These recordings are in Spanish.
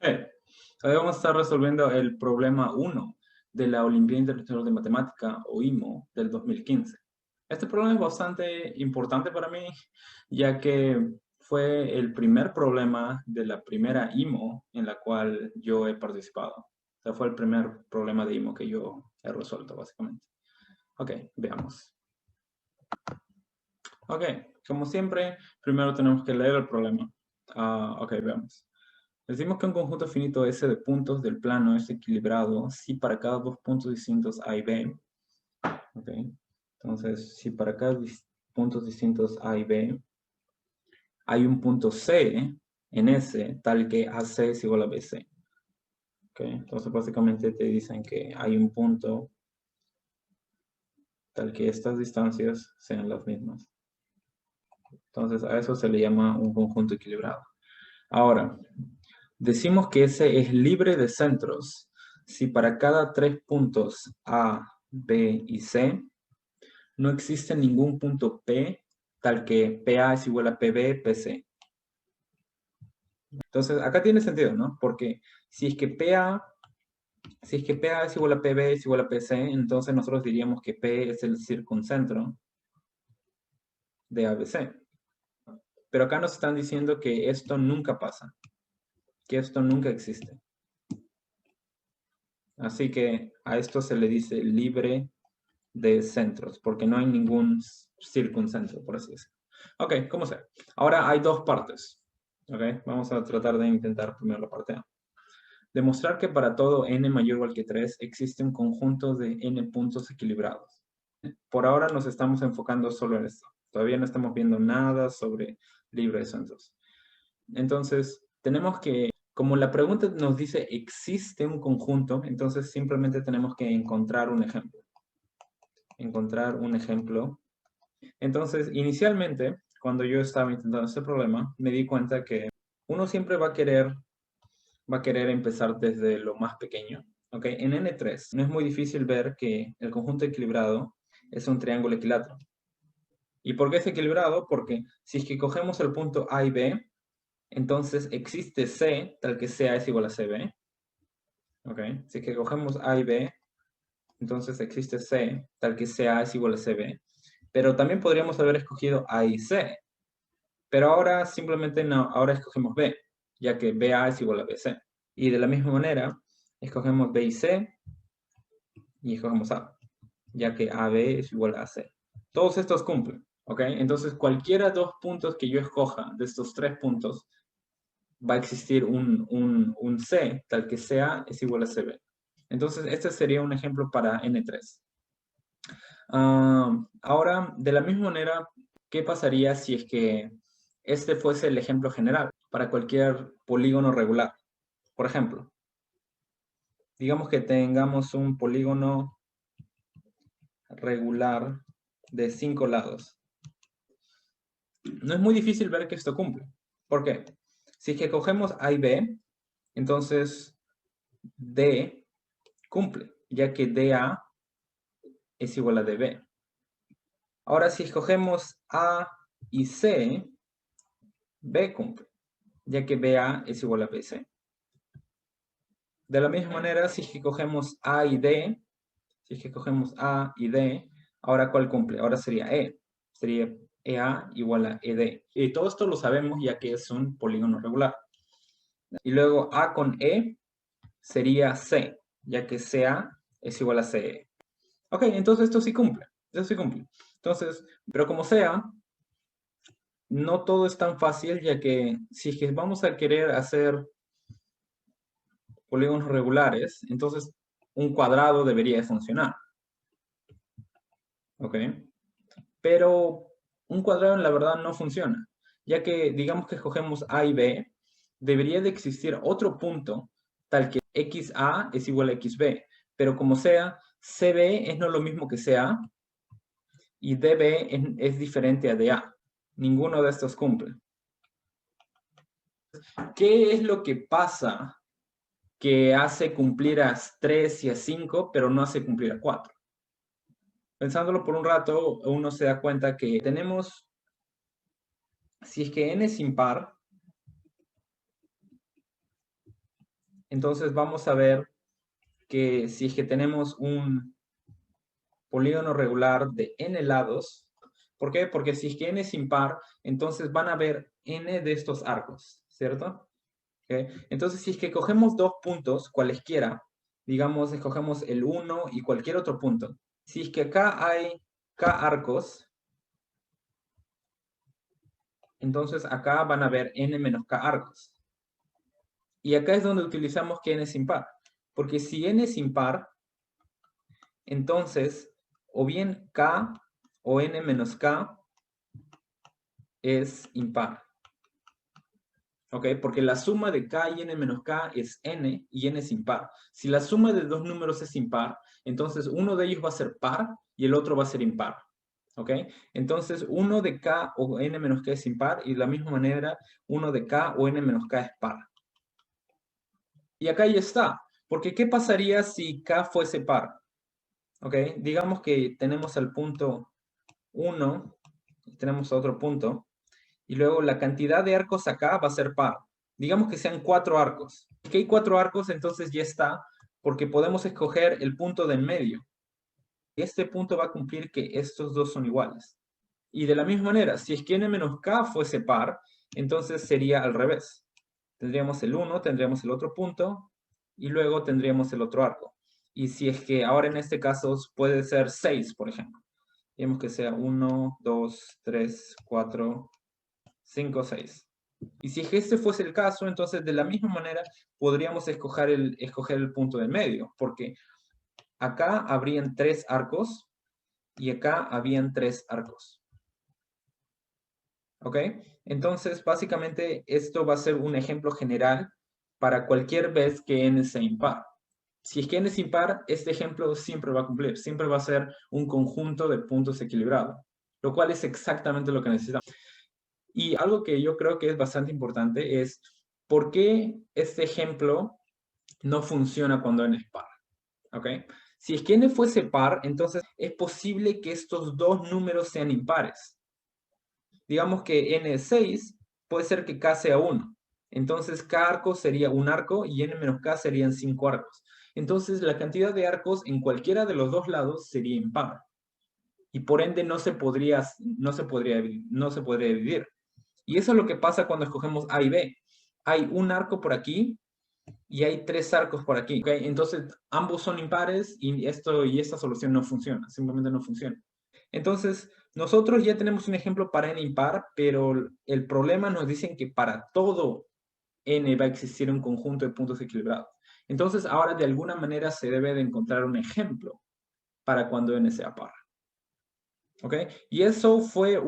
Hoy vamos a estar resolviendo el problema 1 de la Olimpiada Internacional de Matemática, o IMO, del 2015. Este problema es bastante importante para mí, ya que fue el primer problema de la primera IMO en la cual yo he participado. O sea, fue el primer problema de IMO que yo he resuelto, básicamente. Ok, veamos. Ok, como siempre, primero tenemos que leer el problema. Ok, veamos. Decimos que un conjunto finito S de puntos del plano es equilibrado si para cada dos puntos distintos A y B. Okay. Entonces, si para cada puntos distintos A y B hay un punto C en S tal que AC es igual a BC. Okay. Entonces, básicamente te dicen que hay un punto tal que estas distancias sean las mismas. Entonces, a eso se le llama un conjunto equilibrado. Ahora, decimos que S es libre de centros si para cada tres puntos A, B y C no existe ningún punto P tal que PA es igual a PB, PC. Entonces, acá tiene sentido, ¿no? Porque si es que PA es igual a PB es igual a PC, entonces nosotros diríamos que P es el circuncentro de ABC. Pero acá nos están diciendo que esto nunca pasa, que esto nunca existe. Así que a esto se le dice libre de centros, porque no hay ningún circuncentro, por así decirlo. Ok, como sea. Ahora hay dos partes. Ok, vamos a tratar de intentar primero la parte A. Demostrar que para todo n mayor o igual que 3 existe un conjunto de n puntos equilibrados. Por ahora nos estamos enfocando solo en esto. Todavía no estamos viendo nada sobre libre de centros. Entonces, tenemos que, como la pregunta nos dice existe un conjunto, entonces simplemente tenemos que encontrar un ejemplo. Encontrar un ejemplo. Entonces, inicialmente, cuando yo estaba intentando este problema, me di cuenta que uno siempre va a querer empezar desde lo más pequeño. ¿Ok? En N3 no es muy difícil ver que el conjunto equilibrado es un triángulo equilátero. ¿Y por qué es equilibrado? Porque si es que cogemos el punto A y B, entonces existe C tal que CA es igual a CB. ¿Ok? Si es que cogemos A y B, entonces existe C tal que CA es igual a CB. Pero también podríamos haber escogido A y C. Pero ahora simplemente no, ahora escogemos B, ya que BA es igual a BC. Y de la misma manera, escogemos B y C y escogemos A, ya que AB es igual a C. Todos estos cumplen, ¿ok? Entonces, cualquiera de dos puntos que yo escoja de estos tres puntos, va a existir un C, tal que CA es igual a CB. Entonces, este sería un ejemplo para N3. Ahora, de la misma manera, ¿qué pasaría si es que este fuese el ejemplo general para cualquier polígono regular? Por ejemplo, digamos que tengamos un polígono regular de 5 lados. No es muy difícil ver que esto cumple. ¿Por qué? Si es que cogemos A y B, entonces D cumple, ya que DA es igual a DB. Ahora, si escogemos A y C, B cumple, ya que BA es igual a BC. De la misma manera, si es que cogemos A y D, ahora ¿cuál cumple? Ahora sería E. Sería EA igual a ED. Y todo esto lo sabemos ya que es un polígono regular. Y luego A con E sería C, ya que CA es igual a CE. Ok, entonces esto sí cumple. Esto sí cumple. Entonces, pero como sea, no todo es tan fácil, ya que si es que vamos a querer hacer polígonos regulares, entonces un cuadrado debería de funcionar. ¿Ok? Pero un cuadrado en la verdad no funciona, ya que digamos que escogemos A y B, debería de existir otro punto tal que XA es igual a XB, pero como sea, CB es no lo mismo que CA y DB es diferente a DA. Ninguno de estos cumple. ¿Qué es lo que pasa que hace cumplir a 3 y a 5, pero no hace cumplir a 4? Pensándolo por un rato, uno se da cuenta que tenemos, si es que n es impar, entonces vamos a ver que si es que tenemos un polígono regular de n lados, ¿por qué? Porque si es que n es impar, entonces van a haber n de estos arcos, ¿cierto? ¿Okay? Entonces, si es que cogemos dos puntos, cualesquiera, digamos, escogemos el 1 y cualquier otro punto, si es que acá hay k arcos, entonces acá van a haber n menos k arcos. Y acá es donde utilizamos que n es impar. Porque si n es impar, entonces, o bien k o n menos k es impar. ¿Ok? Porque la suma de k y n menos k es n y n es impar. Si la suma de dos números es impar, entonces uno de ellos va a ser par y el otro va a ser impar. ¿Ok? Entonces uno de k o n menos k es impar y de la misma manera uno de k o n menos k es par. Y acá ya está. Porque ¿qué pasaría si k fuese par? ¿Ok? Digamos que tenemos al punto 1, tenemos otro punto, y luego la cantidad de arcos acá va a ser par. Digamos que sean 4 arcos. Si hay 4 arcos, entonces ya está, porque podemos escoger el punto de en medio. Este punto va a cumplir que estos dos son iguales. Y de la misma manera, si es que n menos k fuese par, entonces sería al revés. Tendríamos el 1, tendríamos el otro punto, y luego tendríamos el otro arco. Y si es que ahora en este caso puede ser 6, por ejemplo. Digamos que sea 1, 2, 3, 4, 5, 6. Y si es que este fuese el caso, entonces de la misma manera podríamos escoger el punto de medio, porque acá habrían 3 arcos y acá habían 3 arcos. ¿Ok? Entonces, básicamente, esto va a ser un ejemplo general para cualquier vez que n sea impar. Si es que n es impar, este ejemplo siempre va a cumplir. Siempre va a ser un conjunto de puntos equilibrados, lo cual es exactamente lo que necesitamos. Y algo que yo creo que es bastante importante es por qué este ejemplo no funciona cuando n es par. ¿Ok? Si es que n fuese par, entonces es posible que estos dos números sean impares. Digamos que n es 6, puede ser que k sea 1. Entonces k arco sería un arco y n menos k serían 5 arcos. Entonces la cantidad de arcos en cualquiera de los dos lados sería impar. Y por ende no se podría dividir. Y eso es lo que pasa cuando escogemos A y B. Hay un arco por aquí y hay 3 arcos por aquí. ¿Okay? Entonces, ambos son impares y esta solución no funciona. Simplemente no funciona. Entonces, nosotros ya tenemos un ejemplo para n impar, pero el problema nos dicen que para todo n va a existir un conjunto de puntos equilibrados. Entonces, ahora de alguna manera se debe de encontrar un ejemplo para cuando n sea par. ¿Ok? Y eso fue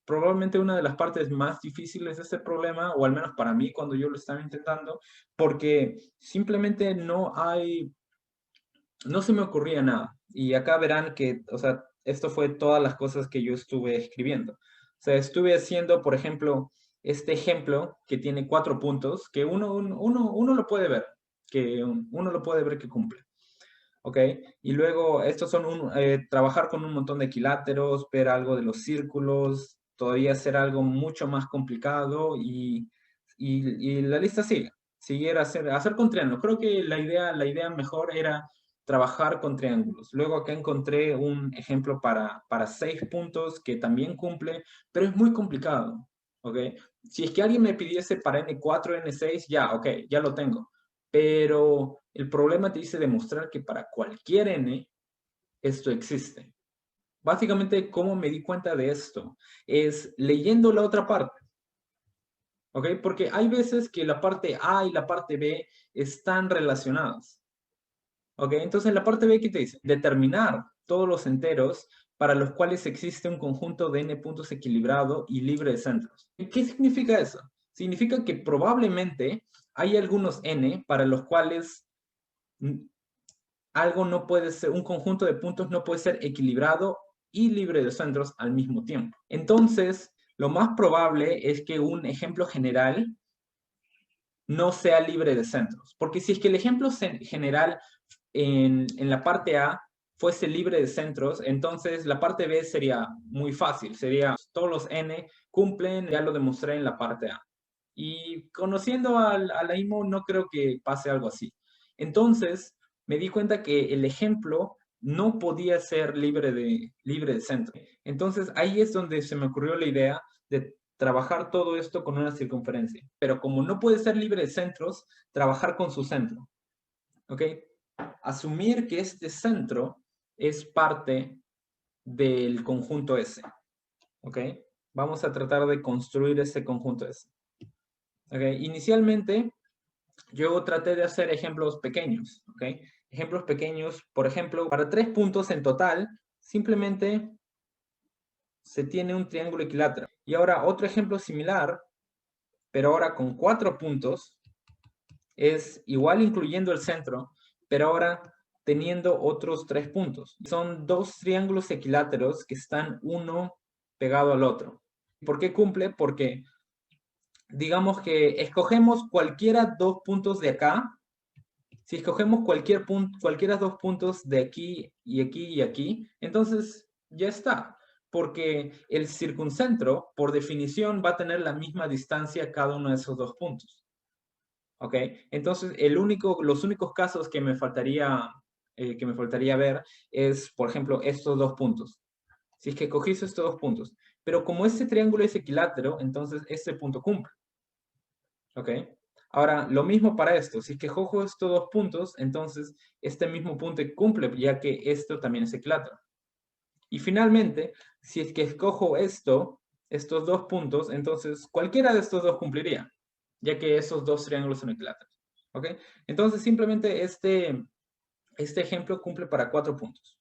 probablemente una de las partes más difíciles de este problema, o al menos para mí cuando yo lo estaba intentando, porque simplemente no se me ocurría nada. Y acá verán que, o sea, esto fue todas las cosas que yo estuve escribiendo. O sea, estuve haciendo, por ejemplo, este ejemplo que tiene 4 puntos, que uno lo puede ver, que cumple. ¿Ok? Y luego, estos son trabajar con un montón de equiláteros, ver algo de los círculos, todavía hacer algo mucho más complicado y la lista sigue. Seguir hacer con triángulos. Creo que la idea mejor era trabajar con triángulos. Luego acá encontré un ejemplo para 6 puntos que también cumple, pero es muy complicado. ¿Ok? Si es que alguien me pidiese para N4, N6, ya, ok, ya lo tengo. Pero el problema te dice demostrar que para cualquier n, esto existe. Básicamente, ¿cómo me di cuenta de esto? Es leyendo la otra parte. ¿Ok? Porque hay veces que la parte A y la parte B están relacionadas. ¿Ok? Entonces, la parte B, ¿qué te dice? Determinar todos los enteros para los cuales existe un conjunto de n puntos equilibrado y libre de centros. ¿Qué significa eso? Significa que probablemente hay algunos n para los cuales algo no puede ser, un conjunto de puntos no puede ser equilibrado y libre de centros al mismo tiempo. Entonces, lo más probable es que un ejemplo general no sea libre de centros. Porque si es que el ejemplo general en la parte A fuese libre de centros, entonces la parte B sería muy fácil. Sería todos los n cumplen, ya lo demostré en la parte A. Y conociendo a la IMO, no creo que pase algo así. Entonces, me di cuenta que el ejemplo no podía ser libre de centro. Entonces, ahí es donde se me ocurrió la idea de trabajar todo esto con una circunferencia. Pero como no puede ser libre de centros, trabajar con su centro. ¿Ok? Asumir que este centro es parte del conjunto S. ¿Ok? Vamos a tratar de construir ese conjunto S. ¿Ok? Inicialmente, yo traté de hacer ejemplos pequeños. ¿Ok? Ejemplos pequeños, por ejemplo, para 3 puntos en total, simplemente se tiene un triángulo equilátero. Y ahora otro ejemplo similar, pero ahora con 4 puntos, es igual incluyendo el centro, pero ahora teniendo otros 3 puntos. Son 2 triángulos equiláteros que están uno pegado al otro. ¿Por qué cumple? Porque digamos que escogemos cualquiera 2 puntos de acá. Si escogemos cualquiera 2 puntos de aquí y aquí y aquí, entonces ya está. Porque el circuncentro, por definición, va a tener la misma distancia a cada uno de esos 2 puntos. ¿Ok? Entonces, los únicos casos que me faltaría ver es, por ejemplo, estos 2 puntos. Si es que cogís estos 2 puntos. Pero como este triángulo es equilátero, entonces este punto cumple. ¿Ok? Ahora, lo mismo para esto. Si es que cojo estos 2 puntos, entonces este mismo punto cumple, ya que esto también es equilátero. Y finalmente, si es que escojo estos 2 puntos, entonces cualquiera de estos 2 cumpliría, ya que esos 2 triángulos son equiláteros. ¿Ok? Entonces, simplemente este ejemplo cumple para 4 puntos.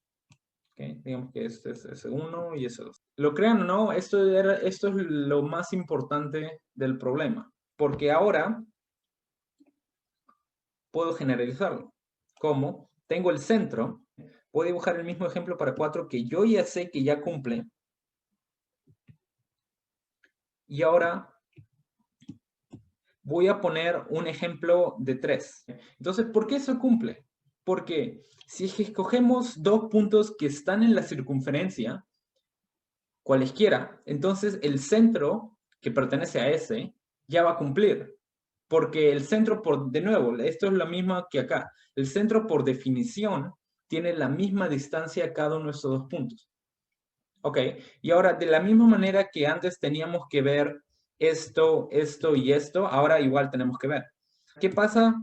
¿Ok? Digamos que este es ese 1 y ese 2. Lo crean o no, esto es lo más importante del problema, porque ahora puedo generalizarlo. ¿Cómo? Tengo el centro, puedo dibujar el mismo ejemplo para 4 que yo ya sé que ya cumple. Y ahora voy a poner un ejemplo de 3. Entonces, ¿por qué eso cumple? Porque si escogemos 2 puntos que están en la circunferencia, cualesquiera, entonces el centro que pertenece a ese ya va a cumplir. Porque el centro, de nuevo, esto es lo mismo que acá. El centro, por definición, tiene la misma distancia a cada uno de esos 2 puntos. ¿Ok? Y ahora, de la misma manera que antes teníamos que ver esto, esto y esto, ahora igual tenemos que ver. ¿Qué pasa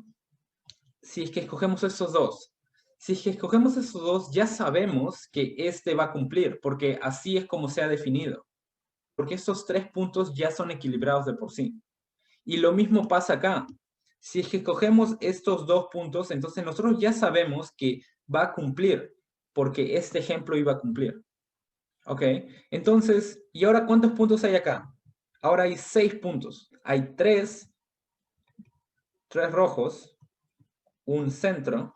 si es que escogemos esos 2? Si es que escogemos esos 2, ya sabemos que este va a cumplir, porque así es como se ha definido. Porque estos 3 puntos ya son equilibrados de por sí. Y lo mismo pasa acá. Si es que escogemos estos 2 puntos, entonces nosotros ya sabemos que va a cumplir, porque este ejemplo iba a cumplir. ¿Ok? Entonces, ¿y ahora cuántos puntos hay acá? Ahora hay 6 puntos. Hay 3 rojos, un centro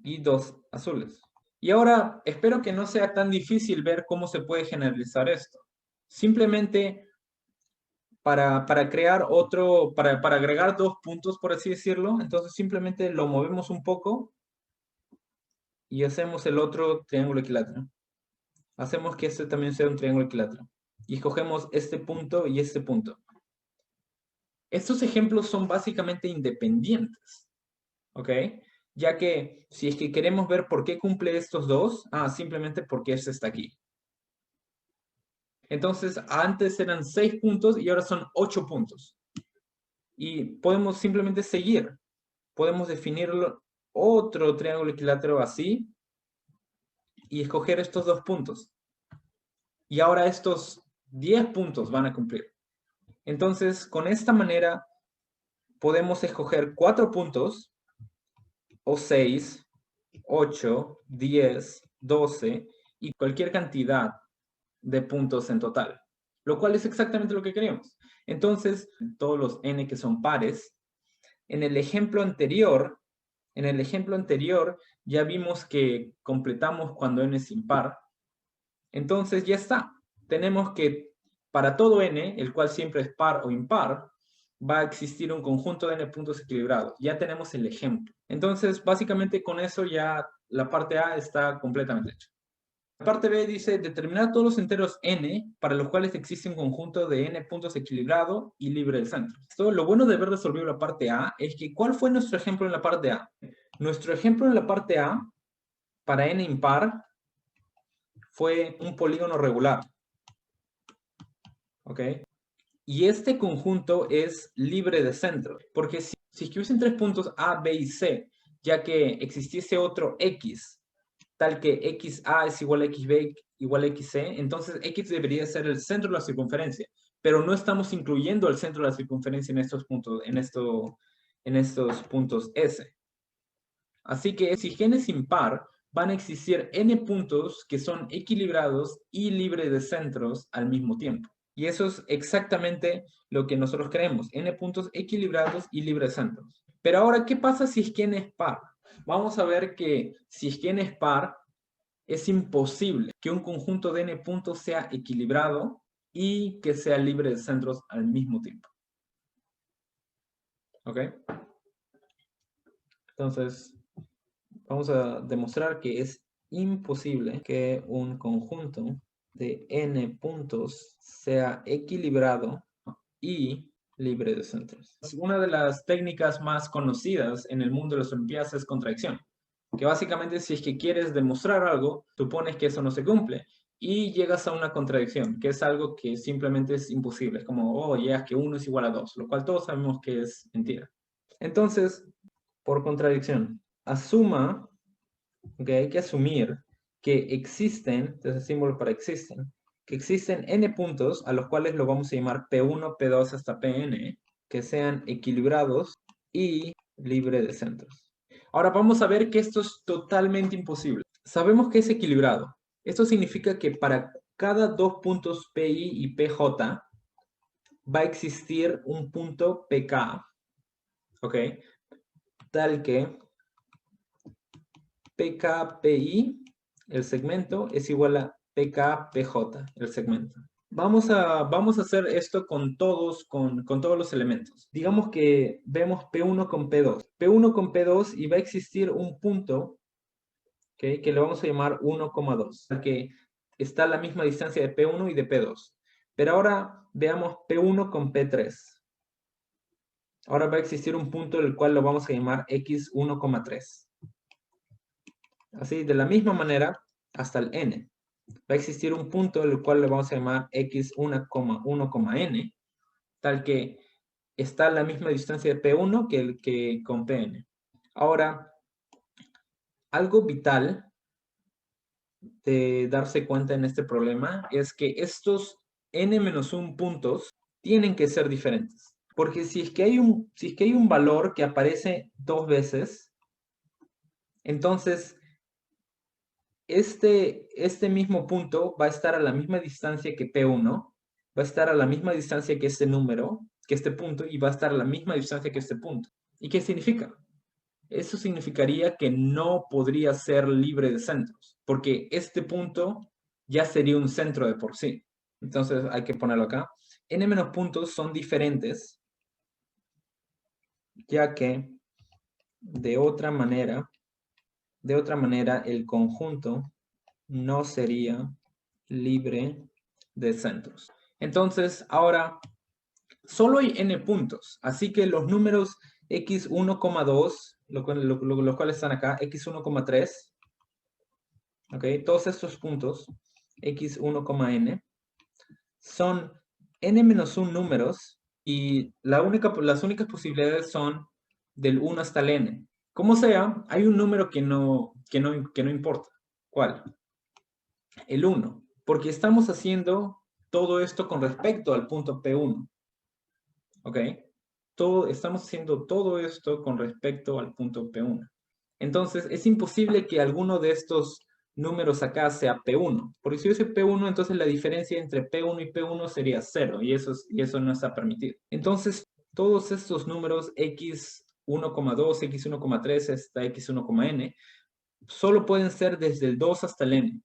y 2 azules. Y ahora espero que no sea tan difícil ver cómo se puede generalizar esto. Simplemente para crear para agregar 2 puntos, por así decirlo, entonces simplemente lo movemos un poco y hacemos el otro triángulo equilátero. Hacemos que este también sea un triángulo equilátero. Y escogemos este punto y este punto. Estos ejemplos son básicamente independientes, ¿ok? Ya que si es que queremos ver por qué cumple estos dos, simplemente porque este está aquí. Entonces, antes eran 6 puntos y ahora son 8 puntos. Y podemos simplemente seguir. Podemos definir otro triángulo equilátero así y escoger estos 2 puntos. Y ahora estos 10 puntos van a cumplir. Entonces, con esta manera, podemos escoger 4 puntos, o 6, 8, 10, 12 y cualquier cantidad de puntos en total, lo cual es exactamente lo que queríamos. Entonces, todos los n que son pares, en el ejemplo anterior ya vimos que completamos cuando n es impar. Entonces ya está. Tenemos que para todo n, el cual siempre es par o impar, va a existir un conjunto de n puntos equilibrados. Ya tenemos el ejemplo. Entonces, básicamente con eso ya la parte A está completamente hecha. La parte B dice, determinar todos los enteros n para los cuales existe un conjunto de n puntos equilibrado y libre de centros. Lo bueno de haber resolvido la parte A es que, ¿cuál fue nuestro ejemplo en la parte A? Nuestro ejemplo en la parte A, para n impar, fue un polígono regular. ¿Ok? Y este conjunto es libre de centros, porque si hubiesen tres puntos A, B y C, ya que existiese otro X, tal que XA es igual a XB igual a XC, entonces X debería ser el centro de la circunferencia, pero no estamos incluyendo el centro de la circunferencia en estos puntos, en estos puntos S. Así que si N es impar, van a existir n puntos que son equilibrados y libres de centros al mismo tiempo. Y eso es exactamente lo que nosotros queremos, n puntos equilibrados y libres de centros. Pero ahora, ¿qué pasa si es que n es par? Vamos a ver que si es que n es par, es imposible que un conjunto de n puntos sea equilibrado y que sea libre de centros al mismo tiempo. ¿Ok? Entonces, vamos a demostrar que es imposible que un conjunto de n puntos sea equilibrado y libre de centros. Una de las técnicas más conocidas en el mundo de las olimpiadas es contradicción, que básicamente si es que quieres demostrar algo, tú pones que eso no se cumple y llegas a una contradicción, que es algo que simplemente es imposible. Es como, oh, llegas que 1 es igual a 2, lo cual todos sabemos que es mentira. Entonces, por contradicción, asuma, que hay que asumir que existen, este es el símbolo para existen, que existen n puntos a los cuales lo vamos a llamar P1, P2 hasta Pn, que sean equilibrados y libres de centros. Ahora vamos a ver que esto es totalmente imposible. Sabemos que es equilibrado. Esto significa que para cada dos puntos Pi y Pj va a existir un punto Pk, ¿ok? Tal que PKPI, el segmento, es igual a PKPJ, el segmento. Vamos a hacer esto con todos los elementos. Digamos que vemos P1 con P2. P1 con P2 y va a existir un punto, ¿okay?, que le vamos a llamar 1,2, que está a la misma distancia de P1 y de P2. Pero ahora veamos P1 con P3. Ahora va a existir un punto el cual lo vamos a llamar X1,3. Así, de la misma manera, hasta el n. Va a existir un punto el cual le vamos a llamar x1,1,n, tal que está a la misma distancia de P1 que con Pn. Ahora, algo vital de darse cuenta en este problema es que estos n-1 puntos tienen que ser diferentes. Porque si es que hay un valor que aparece dos veces, entonces este mismo punto va a estar a la misma distancia que P1, va a estar a la misma distancia que este número, que este punto, y va a estar a la misma distancia que este punto. ¿Y qué significa? Eso significaría que no podría ser libre de centros, porque este punto ya sería un centro de por sí. Entonces hay que ponerlo acá. N menos puntos son diferentes, ya que de otra manera el conjunto no sería libre de centros. Entonces, ahora, solo hay n puntos, así que los números x1,2, los cuales están acá, x1,3, ¿ok? Todos estos puntos, x1,n, son n-1 números y las únicas posibilidades son del 1 hasta el n. Como sea, hay un número que no importa. ¿Cuál? El 1, porque estamos haciendo todo esto con respecto al punto P1. ¿Ok? Estamos haciendo todo esto con respecto al punto P1. Entonces, es imposible que alguno de estos números acá sea P1. Porque si hubiese P1, entonces la diferencia entre P1 y P1 sería 0. Y eso no está permitido. Entonces, todos estos números x1,2, x1,3 hasta x1,n solo pueden ser desde el 2 hasta el n.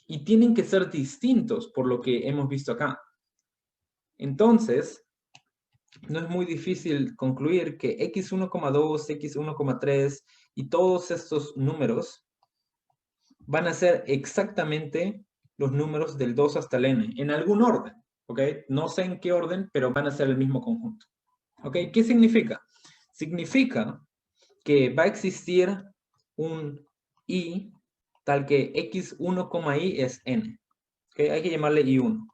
Y tienen que ser distintos por lo que hemos visto acá. Entonces, no es muy difícil concluir que x1,2, x1,3 y todos estos números van a ser exactamente los números del 2 hasta el n, en algún orden, ¿ok? No sé en qué orden, pero van a ser el mismo conjunto, ¿ok? ¿Qué significa? Significa que va a existir un i tal que x1, i es n, ¿ok? Hay que llamarle i1.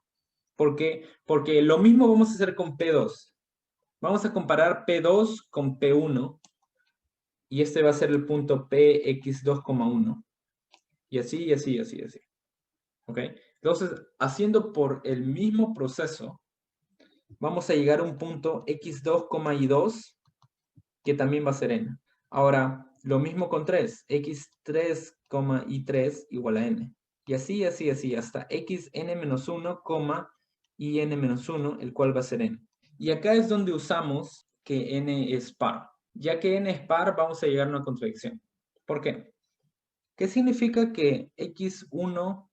¿Por qué? Porque lo mismo vamos a hacer con P2. Vamos a comparar P2 con P1 y este va a ser el punto Px2,1. Y así, y así, y así, y así. ¿Ok? Entonces, haciendo por el mismo proceso, vamos a llegar a un punto x2, y2, que también va a ser n. Ahora, lo mismo con 3. x3, y3 igual a n. Y así, así, así, hasta xn-1, y n-1, el cual va a ser n. Y acá es donde usamos que n es par. Ya que n es par, vamos a llegar a una contradicción. ¿Por qué? ¿Qué significa que x1,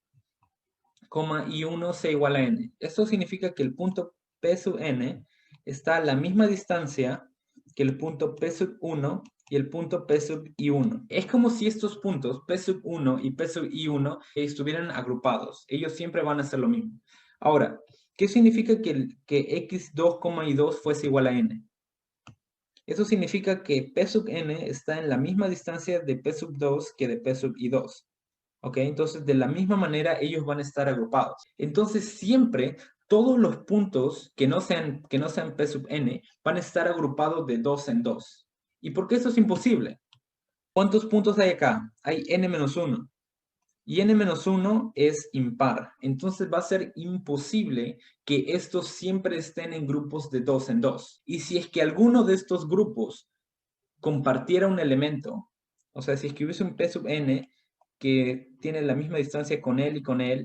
y1 sea igual a n? Esto significa que el punto P sub n está a la misma distancia que el punto P sub 1 y el punto P sub i1. Es como si estos puntos, P sub 1 y P sub i1, estuvieran agrupados. Ellos siempre van a hacer lo mismo. Ahora, ¿qué significa que x2, y2 fuese igual a n? Eso significa que P sub n está en la misma distancia de P sub 2 que de P sub i2. ¿Ok? Entonces, de la misma manera, ellos van a estar agrupados. Entonces, siempre todos los puntos que no sean P sub n van a estar agrupados de 2 en 2. ¿Y por qué esto es imposible? ¿Cuántos puntos hay acá? Hay n-1. Y n-1 es impar. Entonces va a ser imposible que estos siempre estén en grupos de 2 en 2. Y si es que alguno de estos grupos compartiera un elemento, o sea, si es que hubiese un P sub n que tiene la misma distancia con él,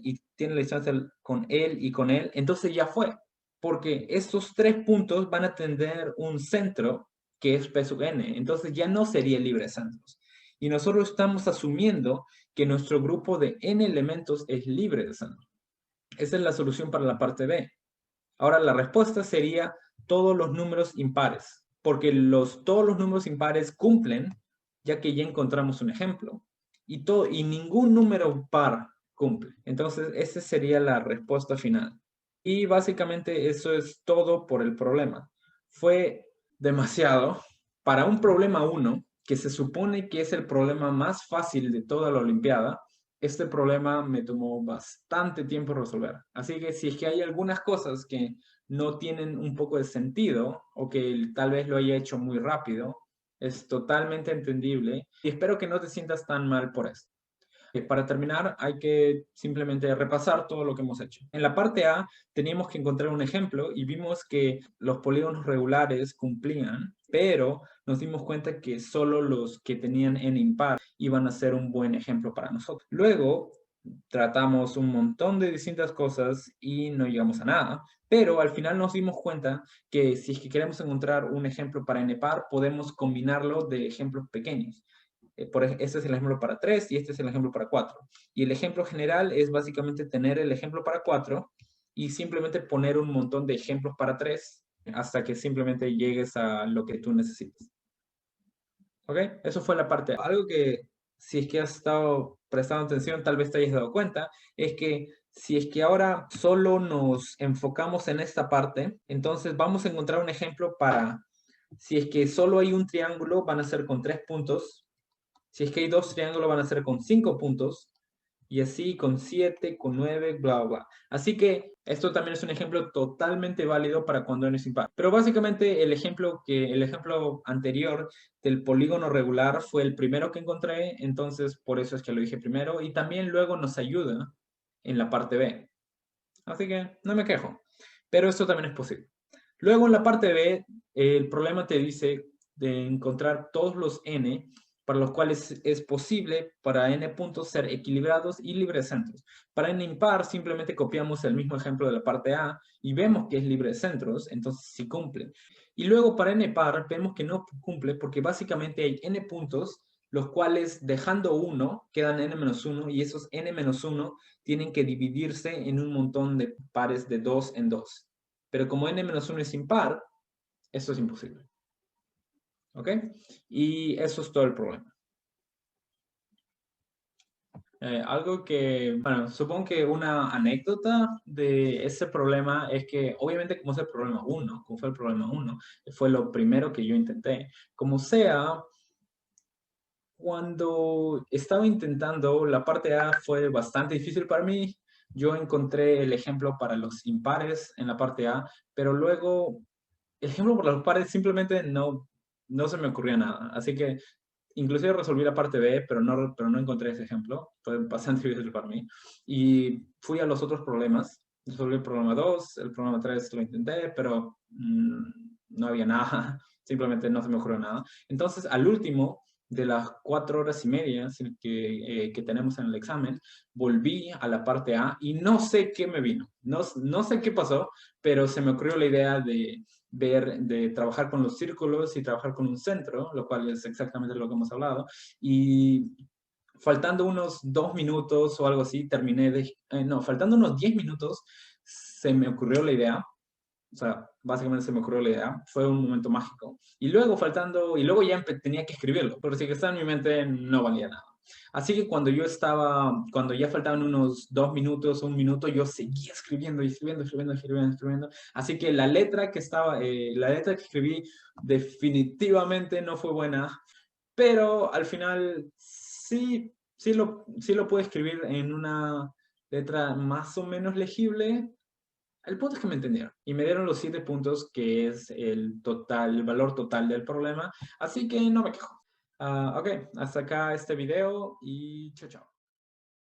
y tiene la distancia con él y con él, entonces ya fue. Porque estos tres puntos van a tener un centro que es P sub n. Entonces ya no sería libre de centros. Y nosotros estamos asumiendo que nuestro grupo de n elementos es libre de centros. Esa es la solución para la parte B. Ahora la respuesta sería todos los números impares, porque todos los números impares cumplen, ya que ya encontramos un ejemplo, y ningún número par cumple. Entonces, esa sería la respuesta final. Y básicamente eso es todo por el problema. Fue demasiado para un problema 1, que se supone que es el problema más fácil de toda la Olimpiada. Este problema me tomó bastante tiempo resolver. Así que si es que hay algunas cosas que no tienen un poco de sentido o que tal vez lo haya hecho muy rápido, es totalmente entendible y espero que no te sientas tan mal por esto. Para terminar, hay que simplemente repasar todo lo que hemos hecho. En la parte A teníamos que encontrar un ejemplo y vimos que los polígonos regulares cumplían, pero nos dimos cuenta que solo los que tenían n impar iban a ser un buen ejemplo para nosotros. Luego tratamos un montón de distintas cosas y no llegamos a nada, pero al final nos dimos cuenta que si es que queremos encontrar un ejemplo para n par, podemos combinarlo de ejemplos pequeños. Este es el ejemplo para 3 y este es el ejemplo para 4. Y el ejemplo general es básicamente tener el ejemplo para 4 y simplemente poner un montón de ejemplos para 3 hasta que simplemente llegues a lo que tú necesites. ¿Ok? Eso fue la parte. Algo que, si es que has estado prestando atención, tal vez te hayas dado cuenta, es que si es que ahora solo nos enfocamos en esta parte, entonces vamos a encontrar un ejemplo para, si es que solo hay un triángulo, van a ser con 3 puntos. Si es que hay 2 triángulos, van a ser con 5 puntos. Y así con 7, con 9, bla, bla. Así que esto también es un ejemplo totalmente válido para cuando n es impar. Pero básicamente el ejemplo anterior del polígono regular fue el primero que encontré, entonces por eso es que lo dije primero. Y también luego nos ayuda en la parte B. Así que no me quejo. Pero esto también es posible. Luego en la parte B, el problema te dice de encontrar todos los n para los cuales es posible para n puntos ser equilibrados y libre de centros. Para n impar simplemente copiamos el mismo ejemplo de la parte A y vemos que es libre de centros, entonces sí cumple. Y luego para n par vemos que no cumple porque básicamente hay n puntos los cuales dejando 1 quedan n-1 y esos n-1 tienen que dividirse en un montón de pares de 2 en 2. Pero como n-1 es impar, eso es imposible. ¿Ok? Y eso es todo el problema. Algo que, bueno, supongo que una anécdota de ese problema es que, obviamente, como es el problema uno, como fue el problema uno, fue lo primero que yo intenté. Como sea, cuando estaba intentando, la parte A fue bastante difícil para mí. Yo encontré el ejemplo para los impares en la parte A, pero luego el ejemplo para los pares simplemente no se me ocurría nada. Así que inclusive resolví la parte B, pero no encontré ese ejemplo. Fue bastante difícil para mí. Y fui a los otros problemas. Resolví el problema 2, el problema 3 lo intenté, pero no había nada. Simplemente no se me ocurrió nada. Entonces, al último de las 4 horas y media que tenemos en el examen, volví a la parte A y no sé qué me vino. No sé qué pasó, pero se me ocurrió la idea de trabajar con los círculos y trabajar con un centro, lo cual es exactamente lo que hemos hablado. Y faltando unos 2 minutos o algo así, no, faltando unos 10 minutos, se me ocurrió la idea. O sea, básicamente se me ocurrió la idea. Fue un momento mágico. Y luego ya tenía que escribirlo, porque si que estaba en mi mente no valía nada. Así que cuando ya faltaban unos 2 minutos, 1 minuto, yo seguía escribiendo y escribiendo, escribiendo, escribiendo, escribiendo. Así que la letra que escribí definitivamente no fue buena, pero al final sí lo pude escribir en una letra más o menos legible. El punto es que me entendieron y me dieron los 7 puntos, que es el valor total del problema, así que no me quejo. Ok, hasta acá este video y chao, chao.